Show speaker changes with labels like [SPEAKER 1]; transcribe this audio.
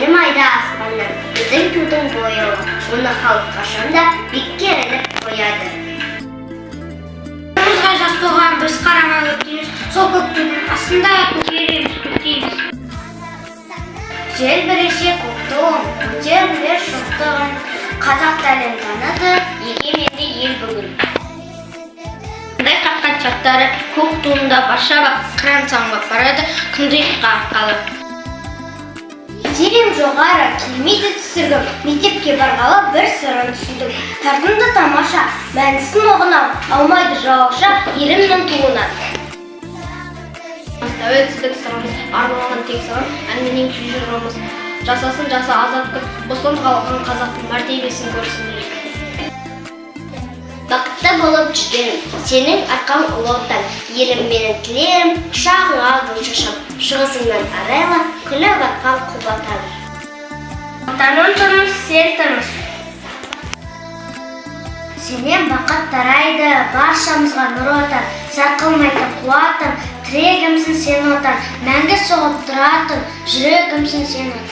[SPEAKER 1] Айным айда аспаннан, біздің тудың бойы, оны халық қашанда бекке іліп қояды.
[SPEAKER 2] Қолымызға жас туған біз қарамай өтеміз, сол көктемнің астында көтереміз, көктейміз.
[SPEAKER 1] Жел біресе көктуым, көтерілер шоқтығын, қазақ тілін таныды, егеменді ел бүгін.
[SPEAKER 2] Қандай қаққан шақтары көк туында баршаға қыран самғап барады, күндей қарқалы.
[SPEAKER 1] Терем жоғары, келмейді түсіргім, мектепке барғалы бір сырын түсіндім. Тартымды тамаша, мәнісін оғынам, алмайды жауша, елімнің туынан.
[SPEAKER 2] Тәуелсіздік сырымыз, арналған тек сырым, әңгіменен күй жырымыз. Жасасын жаса азат күн, бостандық алған қазақтың мәртебесін көрсін ел.
[SPEAKER 1] Бақытты болып жүргенім, сенің арқаң ұлы отан, елім менің тілерім, құшағыңа гүл шашам, шығысыңнан арайлы, күліп атқан құбатан. Отаның тұрмыс, сен тұрмыс. Сенен бақыт тарайды, баршамызға нұр отан, сарқылмайды қуатым, тірегімсің сен отан, мәңгі соғып тұратым, жүрегімсің сен отан.